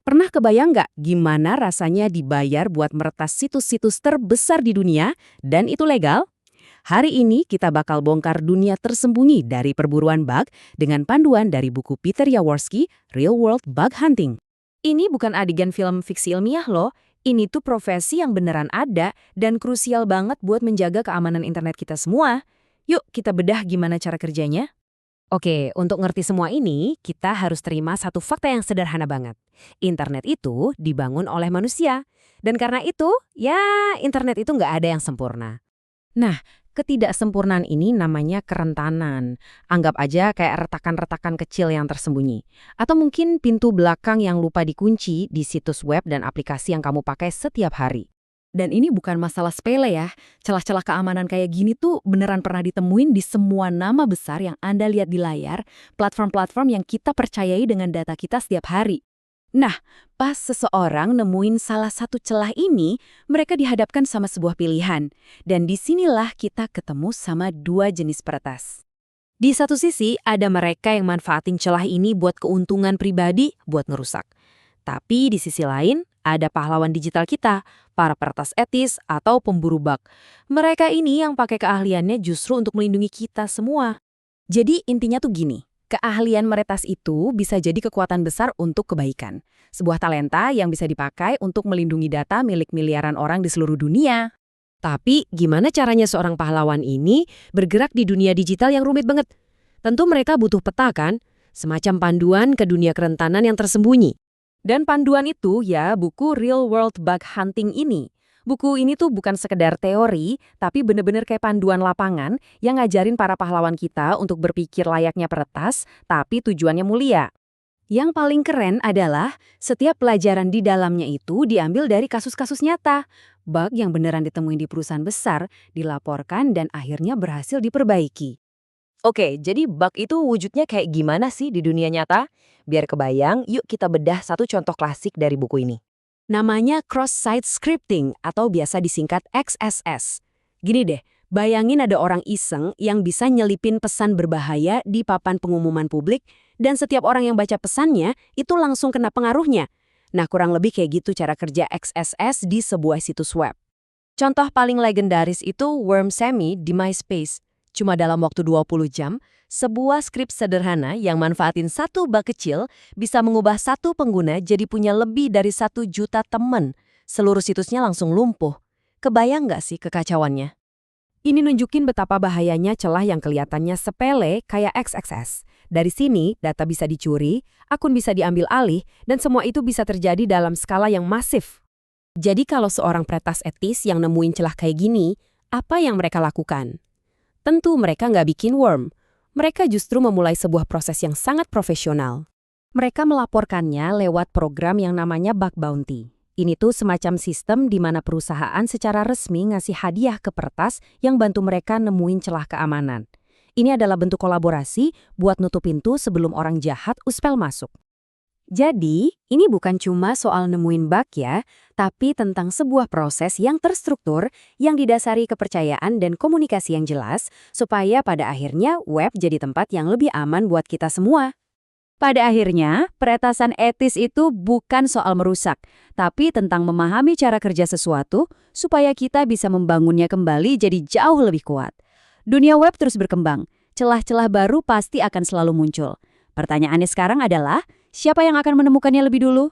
Pernah kebayang nggak gimana rasanya dibayar buat meretas situs-situs terbesar di dunia dan itu legal? Hari ini kita bakal bongkar dunia tersembunyi dari perburuan bug dengan panduan dari buku Peter Yaworski, Real World Bug Hunting. Ini bukan adegan film fiksi ilmiah loh, ini tuh profesi yang beneran ada dan krusial banget buat menjaga keamanan internet kita semua. Yuk kita bedah gimana cara kerjanya. Oke, untuk ngerti semua ini, kita harus terima satu fakta yang sederhana banget. Internet itu dibangun oleh manusia. Dan karena itu, ya internet itu nggak ada yang sempurna. Nah, ketidaksempurnaan ini namanya kerentanan. Anggap aja kayak retakan-retakan kecil yang tersembunyi. Atau mungkin pintu belakang yang lupa dikunci di situs web dan aplikasi yang kamu pakai setiap hari. Dan ini bukan masalah sepele ya. Celah-celah keamanan kayak gini tuh beneran pernah ditemuin di semua nama besar yang Anda lihat di layar, platform-platform yang kita percayai dengan data kita setiap hari. Nah, pas seseorang nemuin salah satu celah ini, mereka dihadapkan sama sebuah pilihan. Dan disinilah kita ketemu sama dua jenis peretas. Di satu sisi, ada mereka yang manfaatin celah ini buat keuntungan pribadi, buat ngerusak. Tapi di sisi lain, ada pahlawan digital kita, para peretas etis atau pemburu bug. Mereka ini yang pakai keahliannya justru untuk melindungi kita semua. Jadi intinya tuh gini, keahlian meretas itu bisa jadi kekuatan besar untuk kebaikan. Sebuah talenta yang bisa dipakai untuk melindungi data milik miliaran orang di seluruh dunia. Tapi gimana caranya seorang pahlawan ini bergerak di dunia digital yang rumit banget? Tentu mereka butuh peta kan? Semacam panduan ke dunia kerentanan yang tersembunyi. Dan panduan itu ya buku Real World Bug Hunting ini. Buku ini tuh bukan sekedar teori, tapi bener-bener kayak panduan lapangan yang ngajarin para pahlawan kita untuk berpikir layaknya peretas, tapi tujuannya mulia. Yang paling keren adalah setiap pelajaran di dalamnya itu diambil dari kasus-kasus nyata. Bug yang beneran ditemuin di perusahaan besar, dilaporkan dan akhirnya berhasil diperbaiki. Oke, jadi bug itu wujudnya kayak gimana sih di dunia nyata? Biar kebayang, yuk kita bedah satu contoh klasik dari buku ini. Namanya cross-site scripting atau biasa disingkat XSS. Gini deh, bayangin ada orang iseng yang bisa nyelipin pesan berbahaya di papan pengumuman publik dan setiap orang yang baca pesannya itu langsung kena pengaruhnya. Nah, kurang lebih kayak gitu cara kerja XSS di sebuah situs web. Contoh paling legendaris itu Worm Sammy di MySpace. Cuma dalam waktu 20 jam, sebuah skrip sederhana yang manfaatin satu bug kecil bisa mengubah satu pengguna jadi punya lebih dari 1 juta teman. Seluruh situsnya langsung lumpuh. Kebayang nggak sih kekacauannya? Ini nunjukin betapa bahayanya celah yang kelihatannya sepele kayak XXS. Dari sini, data bisa dicuri, akun bisa diambil alih, dan semua itu bisa terjadi dalam skala yang masif. Jadi kalau seorang peretas etis yang nemuin celah kayak gini, apa yang mereka lakukan? Tentu mereka nggak bikin worm. Mereka justru memulai sebuah proses yang sangat profesional. Mereka melaporkannya lewat program yang namanya bug bounty. Ini tuh semacam sistem di mana perusahaan secara resmi ngasih hadiah ke peretas yang bantu mereka nemuin celah keamanan. Ini adalah bentuk kolaborasi buat nutup pintu sebelum orang jahat uspel masuk. Jadi, ini bukan cuma soal nemuin bug ya, tapi tentang sebuah proses yang terstruktur, yang didasari kepercayaan dan komunikasi yang jelas, supaya pada akhirnya web jadi tempat yang lebih aman buat kita semua. Pada akhirnya, peretasan etis itu bukan soal merusak, tapi tentang memahami cara kerja sesuatu, supaya kita bisa membangunnya kembali jadi jauh lebih kuat. Dunia web terus berkembang, celah-celah baru pasti akan selalu muncul. Pertanyaannya sekarang adalah, siapa yang akan menemukannya lebih dulu?